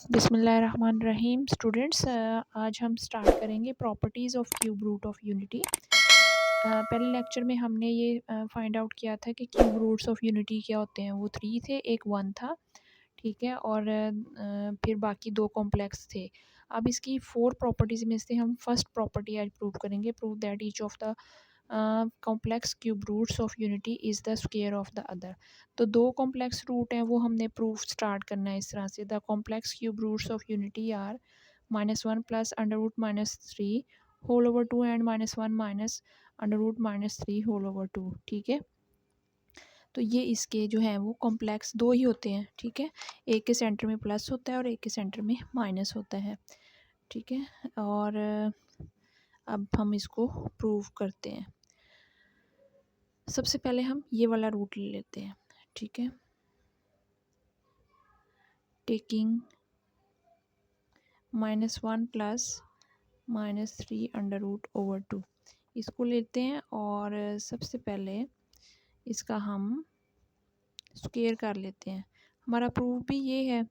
बिस्मिल्लाहिर्रहमानिर्रहीम स्टूडेंट्स, आज हम स्टार्ट करेंगे properties of cube root of unity. पहले लेक्चर में हमने ये फाइंड आउट किया था कि क्यूब रूट्स ऑफ यूनिटी क्या होते हैं। वो 3 थे, एक 1 था, ठीक है, और फिर बाकी 2 कॉम्प्लेक्स थे। अब इसकी 4 प्रॉपर्टीज़ में से हम फर्स्ट प्रॉपर्टी आज प्रूव करेंगे। Prove that each of the complex cube roots of unity is the square of the other. तो 2 कॉम्प्लेक्स रूट हैं, वो हमने प्रूफ स्टार्ट करना है इस तरह से। The complex cube roots of unity are -1 plus under root -3 whole over 2 and -1 minus under root -3 whole over 2, ठीक है। तो ये इसके जो हैं वो कॉम्प्लेक्स 2 ही होते हैं, ठीक है। एक के सेंटर में प्लस होता है और एक के सेंटर में माइनस होता है, ठीक है। और अब हम इसको प्रूव करते हैं। सबसे पहले हम ये वाला रूट ले लेते हैं, ठीक है। Taking -1 plus -3 under root over 2 इसको लेते हैं और सबसे पहले इसका हम स्क्वायर कर लेते हैं। हमारा प्रूफ भी ये है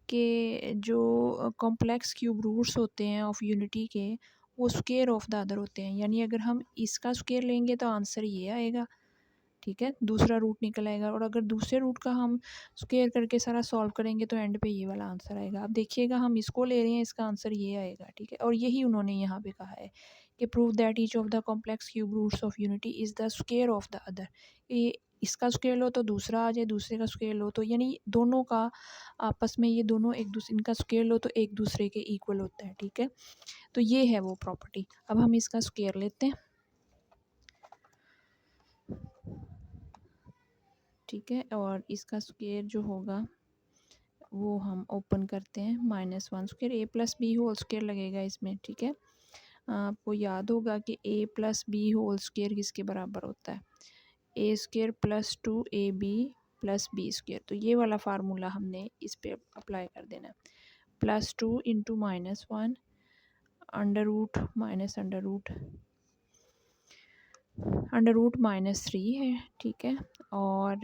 कि जो कॉम्प्लेक्स क्यूब रूट्स होते हैं ऑफ यूनिटी के, वो स्क्वायर ऑफ द अदर होते हैं। यानी अगर हम इसका स्क्वायर लेंगे तो आंसर ये आएगा, ठीक है, दूसरा रूट निकल आएगा। और अगर दूसरे रूट का हम स्क्वायर करके सारा सॉल्व करेंगे तो एंड पे ये वाला आंसर आएगा। अब देखिएगा, हम इसको ले रहे हैं, इसका आंसर ये आएगा, ठीक है। और यही उन्होंने यहाँ पे कहा है कि prove that each of the complex cube roots of unity is the square of the other. ये इसका स्क्वायर लो तो दूसरा आ जाए, दूसरे का स्क्वायर लो तो, यानी दोनों का आपस में, ये दोनों एक दूसरे, इनका स्क्वायर लो तो एक दूसरे के इक्वल होता है, ठीक है। तो ये है वो प्रॉपर्टी। अब हम इसका स्क्वायर लेते हैं, ठीक है। और इसका स्क्वायर जो होगा वो हम ओपन करते हैं, -1 square A plus B whole square लगेगा इसमें, ठीक है। आपको याद होगा कि A plus B whole square किसके बराबर होता है? A square plus 2ab plus B square. तो ये वाला फार्मूला हमने इस पे अप्लाई कर देना है। +2 into -1 under root minus under root -3 है, ठीक है। और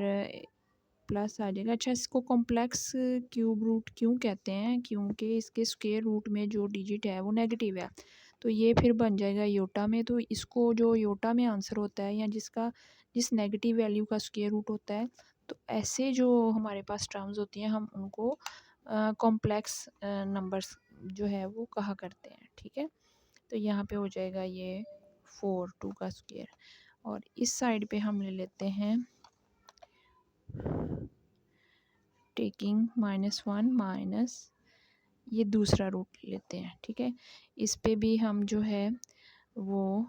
प्लस आ जाएगा। अच्छा, इसको कॉम्प्लेक्स क्यूब रूट क्यों कहते हैं? क्योंकि इसके स्क्वायर रूट में जो डिजिट है वो नेगेटिव है, तो ये फिर बन जाएगा योटा में। तो इसको जो योटा में आंसर होता है, या जिस नेगेटिव वैल्यू का स्क्वायर रूट होता है, तो ऐसे जो हमारे पास टर्म्स होती हैं हम उनको कॉम्प्लेक्स नंबर्स जो है वो कहा करते हैं, ठीक है। तो यहाँ पे हो जाएगा ये 4 2 का स्क्वायर। और इस साइड पे हम ले लेते हैं टेकिंग -1 माइनस ये दूसरा रूट लेते हैं, ठीक है। इस पे भी हम जो है वो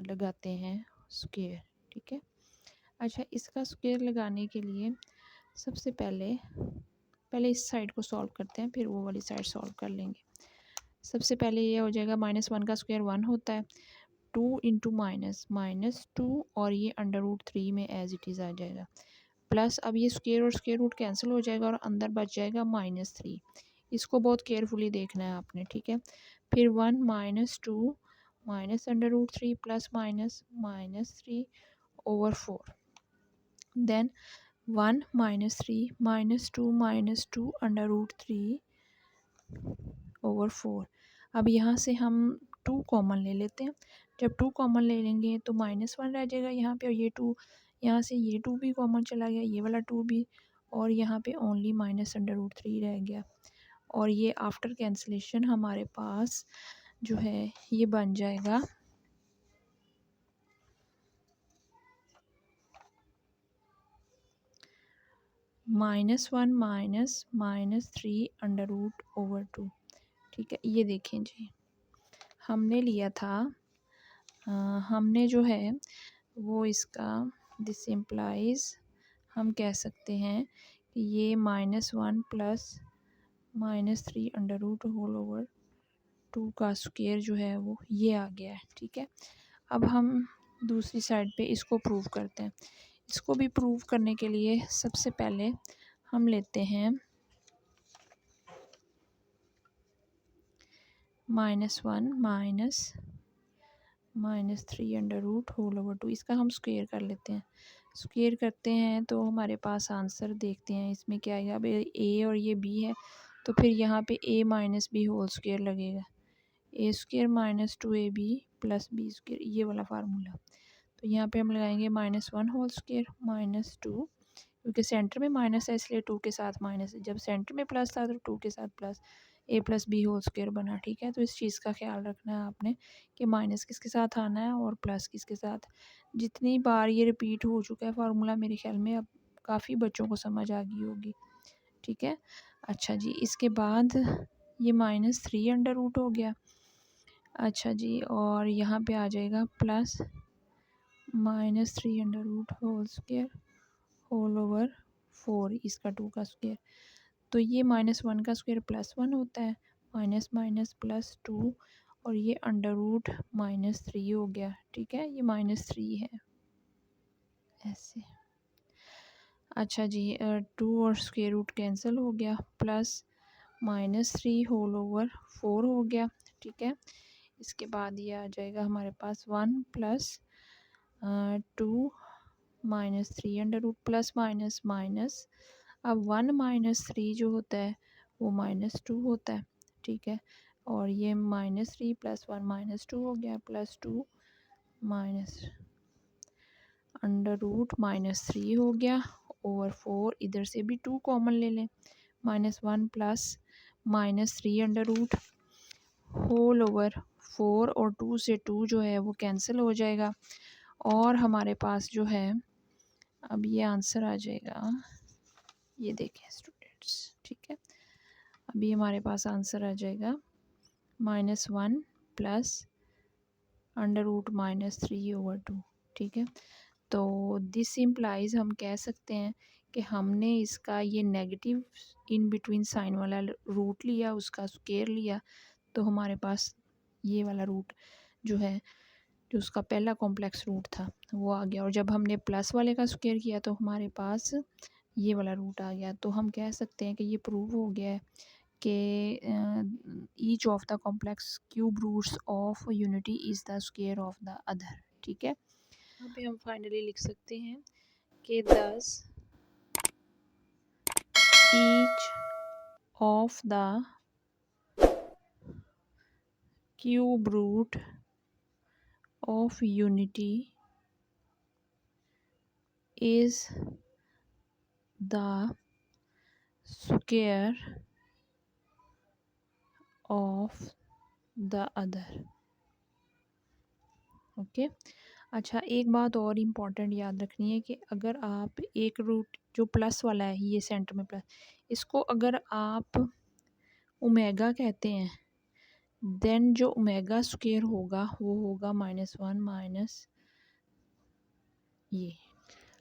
लगाते हैं स्क्वायर, ठीक है। अच्छा, इसका स्क्वायर लगाने के लिए सबसे पहले इस साइड को सॉल्व करते हैं, फिर वो वाली साइड सॉल्व कर लेंगे। सबसे पहले ये हो जाएगा, -1 का स्क्वायर 1 होता है, 2 इंटू -2 और ये अंडर रूट 3 में एज इट इज़ आ जाएगा। प्लस अब ये स्क्वायर और स्क्वायर रूट कैंसिल हो जाएगा और अंदर बच जाएगा -3। इसको बहुत केयरफुली देखना है आपने, ठीक है। फिर 1 -2 minus under root 3 plus -3 over 4, then 1 -3 -2 under root 3 over 4। अब यहाँ से हम 2 कॉमन ले लेते हैं। जब 2 कॉमन ले लेंगे तो -1 रह जाएगा यहाँ पे, और ये 2 यहाँ से, ये 2 भी कॉमन चला गया, ये वाला 2 भी, और यहाँ पे ओनली -√3 रह गया। और ये आफ्टर कैंसलेशन हमारे पास जो है ये बन जाएगा -1 माइनस -3 अंडर रूट ओवर 2, ठीक है। ये देखें जी, हमने लिया था, हमने जो है वो इसका दिस इम्प्लाइज, हम कह सकते हैं कि ये -1 plus -3 under root whole over 2 का स्क्वायर जो है वो ये आ गया है, ठीक है। अब हम दूसरी साइड पे इसको प्रूव करते हैं। इसको भी प्रूव करने के लिए सबसे पहले हम लेते हैं -1 minus -3 under root whole over 2, इसका हम स्क्वायर कर लेते हैं। स्क्वायर करते हैं तो हमारे पास आंसर देखते हैं इसमें क्या आएगा। अब ए और ये बी है, तो फिर यहाँ पे a minus B whole square लगेगा, A square minus 2ab plus B square, ये वाला फार्मूला। तो यहाँ पे हम लगाएंगे -1 होल स्क्वायर -2, क्योंकि सेंटर में माइनस है इसलिए 2 के साथ माइनस है, जब सेंटर में प्लस था तो 2 के साथ plus, a plus B whole square बना। ठीक है, तो इस चीज़ का ख्याल रखना है आपने कि माइनस किसके साथ आना है और प्लस किसके साथ। जितनी बार ये रिपीट हो चुका है फार्मूला, मेरे ख्याल में अब काफ़ी बच्चों को समझ आ गई होगी। ठीक है, अच्छा जी, इसके बाद ये -3 अंडर रूट हो गया। अच्छा जी, और यहाँ पे आ जाएगा plus -3 under root whole square whole over 4, इसका 2 का स्क्वायर। तो ये -1 का स्क्वायर +1 होता है, माइनस माइनस +2, और ये अंडर रूट -3 हो गया। ठीक है, ये -3 है ऐसे। अच्छा जी, 2 और स्क्वायर रूट कैंसिल हो गया, प्लस -3 होल ओवर 4 हो गया। ठीक है, इसके बाद ये आ जाएगा हमारे पास 1 plus 2 -3 under root plus minus minus. अब 1 -3 जो होता है वो -2 होता है। ठीक है, और ये -3 प्लस 1 -2 हो गया, +2 माइनस अंडर रूट -3 हो गया ओवर 4। इधर से भी 2 कॉमन ले लें, -1 plus -3 under root whole over 4, और 2 से 2 जो है वो कैंसिल हो जाएगा, और हमारे पास जो है अब ये आंसर आ जाएगा, ये देखें स्टूडेंट्स। ठीक है, अभी हमारे पास आंसर आ जाएगा -1 प्लस अंडर रूट -3 ओवर 2। ठीक है, तो दिस इम्प्लाइज हम कह सकते हैं कि हमने इसका ये नेगेटिव इन बिटवीन साइन वाला रूट लिया, उसका स्क्वायर लिया, तो हमारे पास ये वाला रूट जो है, जो उसका पहला कॉम्प्लेक्स रूट था वो आ गया, और जब हमने प्लस वाले का स्क्वायर किया तो हमारे पास ये वाला रूट आ गया। तो हम कह सकते हैं कि ये प्रूव हो गया है कि each of the complex cube roots of unity is the square of the other. ठीक है, यहाँ पे हम फाइनली लिख सकते हैं कि thus each of the cube root of unity is the square of the other। Okay, अच्छा, एक बात और इम्पॉर्टेंट याद रखनी है कि अगर आप एक रूट जो प्लस वाला है, ये सेंटर में प्लस, इसको अगर आप ओमेगा कहते हैं, देन जो ओमेगा स्क्वायर होगा वो होगा -1 माइनस ये।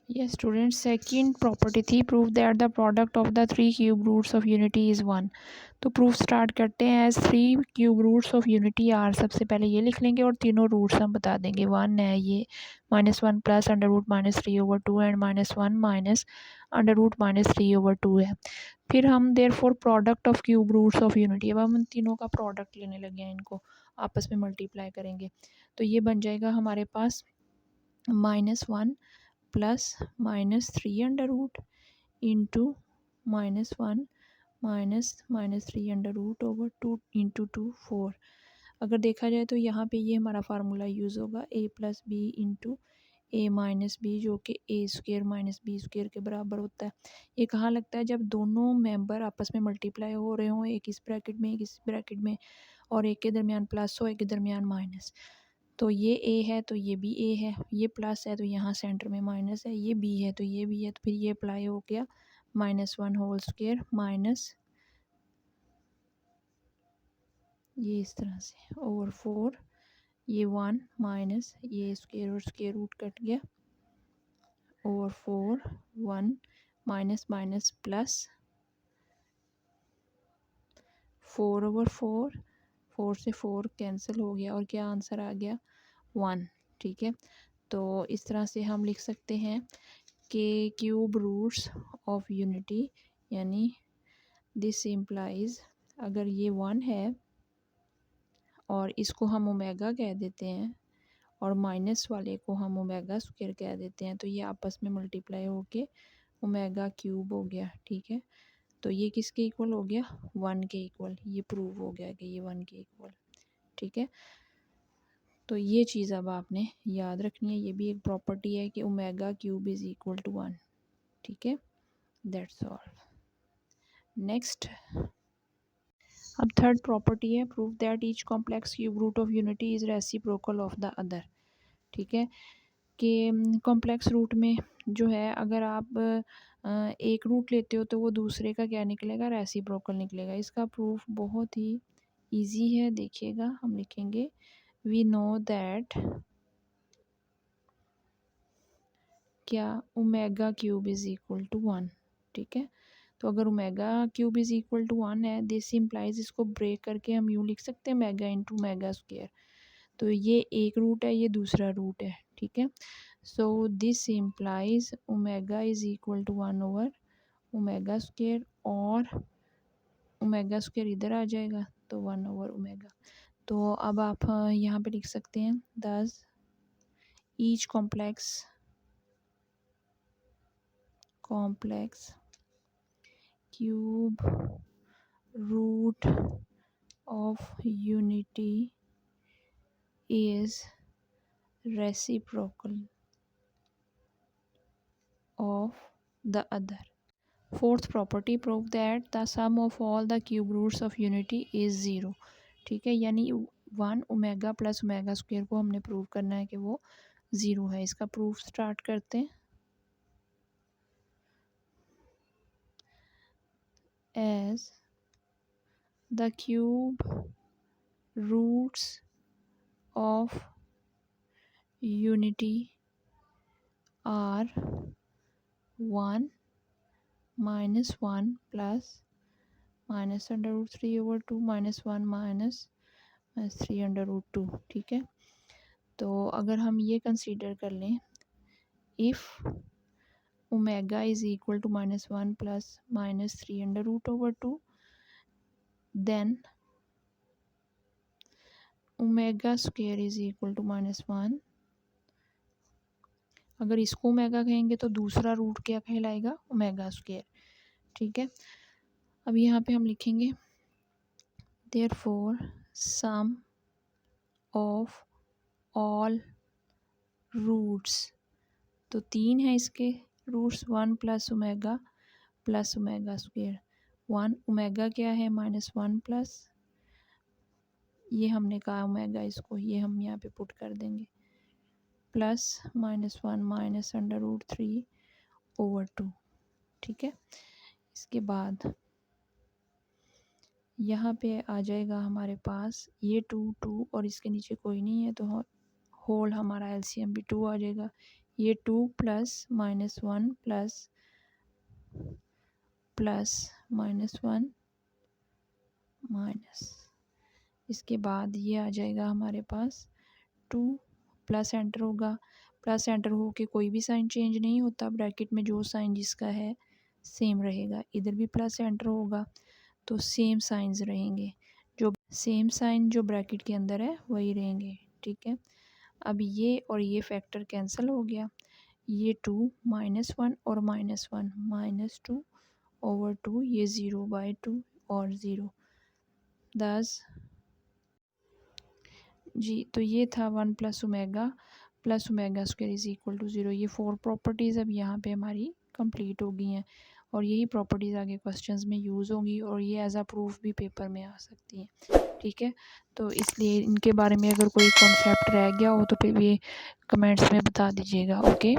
Yes students, second property थी prove that the product of the three cube roots of unity is 1। तो प्रूफ स्टार्ट करते हैं। As 3 cube roots of unity are, सबसे पहले ये लिख लेंगे और तीनों रूट्स हम बता देंगे। 1 है ये, -1 plus under root -3 over 2 and -1 minus under root -3 over 2 है। फिर हम therefore product of cube roots of unity, अब हम इन तीनों का प्रोडक्ट लेने लगे हैं, इनको आपस में मल्टीप्लाई करेंगे, तो ये बन जाएगा हमारे पास -1 plus -3 under root into -1 -3 under root over 2 into 2 4। अगर देखा जाए तो यहाँ पे ये हमारा फार्मूला यूज़ होगा a plus B into A minus B, जो कि A square minus B square के बराबर होता है। ये कहाँ लगता है, जब दोनों मेंबर आपस में मल्टीप्लाई हो रहे हों, एक इस ब्रैकेट में एक इस ब्रैकेट में, और एक के दरमियान प्लस हो एक के दरमियान माइनस। तो ये ए है तो ये भी ए है, ये प्लस है तो यहाँ सेंटर में माइनस है, ये बी है तो ये भी है, तो फिर ये अप्लाई हो गया -1 होल स्क्वायर माइनस ये इस तरह से ओवर 4, ये 1 माइनस ये स्क्वायर और स्क्वायर रूट कट गया over 4, 1 minus minus plus 4 over 4, 4 से 4 कैंसिल हो गया, और क्या आंसर आ गया 1। ठीक है, तो इस तरह से हम लिख सकते हैं कि क्यूब रूट्स ऑफ यूनिटी, यानी दिस इम्प्लाइज, अगर ये 1 है और इसको हम ओमेगा कह देते हैं और माइनस वाले को हम ओमेगा स्क्वायर कह देते हैं, तो ये आपस में मल्टीप्लाई होके ओमेगा क्यूब हो गया। ठीक है, तो ये किसके इक्वल हो गया, 1 के इक्वल। ये प्रूव हो गया कि ये 1 के इक्वल, ठीक है। तो ये चीज़ अब आपने याद रखनी है, ये भी एक प्रॉपर्टी है कि omega cube is equal to 1, ठीक है। That's all. नेक्स्ट, अब थर्ड प्रॉपर्टी है, prove that each complex cube root of unity is reciprocal of the other, ठीक है। कि कॉम्प्लेक्स रूट में जो है, अगर आप एक रूट लेते हो तो वो दूसरे का क्या निकलेगा, रेसिप्रोकल निकलेगा। इसका प्रूफ बहुत ही इजी है, देखिएगा हम लिखेंगे, वी नो दैट क्या omega cube is equal to 1, ठीक है। तो अगर omega cube is equal to 1 है, दिस इम्प्लाइज, इसको ब्रेक करके हम यूँ लिख सकते हैं मेगा इंटू मेगा स्क्वायर। तो ये एक रूट है, ये दूसरा रूट है, ठीक है। So this implies omega is equal to 1 over omega square, और ओमेगा स्क्वायर इधर आ जाएगा तो 1 ओवर ओमेगा। तो अब आप यहाँ पे लिख सकते हैं, thus each complex cube root of unity is reciprocal of the other. Fourth property, prove that the sum of all the cube roots of unity is 0, ठीक है। यानी 1 ओमेगा प्लस ओमेगा स्क्वायर को हमने प्रूव करना है कि वो 0 है। इसका प्रूफ स्टार्ट करते हैं। as the cube roots of unity are 1 minus 1 plus minus under root 3 over 2 minus 1 minus 3 under root 2, ठीक है। तो अगर हम ये कंसीडर कर लें, if omega is equal to minus 1 plus minus 3 under root over 2, then omega square is equal to minus 1। अगर इसको ओमेगा कहेंगे तो दूसरा रूट क्या कहलाएगा, ओमेगा स्क्वायर, ठीक है। अब यहाँ पे हम लिखेंगे therefore sum of all roots, तो 3 है इसके roots, 1 plus omega square. 1 omega क्या है, माइनस 1 प्लस, ये हमने कहा ओमेगा, इसको ये हम यहाँ पे पुट कर देंगे, plus minus 1 minus under root 3 over 2, ठीक है। इसके बाद यहाँ पे आ जाएगा हमारे पास ये 2 और इसके नीचे कोई नहीं है, तो होल हमारा एलसीएम भी 2 आ जाएगा। ये 2 plus minus 1 plus minus 1 minus, इसके बाद ये आ जाएगा हमारे पास 2 प्लस एंटर होगा, प्लस एंटर हो के कोई भी साइन चेंज नहीं होता, ब्रैकेट में जो साइन जिसका है सेम रहेगा। इधर भी प्लस एंटर होगा तो सेम साइंस रहेंगे, जो सेम साइन जो ब्रैकेट के अंदर है वही रहेंगे, ठीक है। अब ये और ये फैक्टर कैंसिल हो गया, ये 2 माइनस 1 और माइनस 1 माइनस 2 ओवर 2, ये 0/2 और 0, 10 जी। तो ये था 1 plus omega square is equal to 0। ये 4 प्रॉपर्टीज़ अब यहाँ पे हमारी कंप्लीट हो गई हैं, और यही प्रॉपर्टीज़ आगे क्वेश्चंस में यूज़ होंगी, और ये एज अ प्रूफ भी पेपर में आ सकती हैं, ठीक है। तो इसलिए इनके बारे में अगर कोई कॉन्सेप्ट रह गया हो तो फिर भी कमेंट्स में बता दीजिएगा, ओके।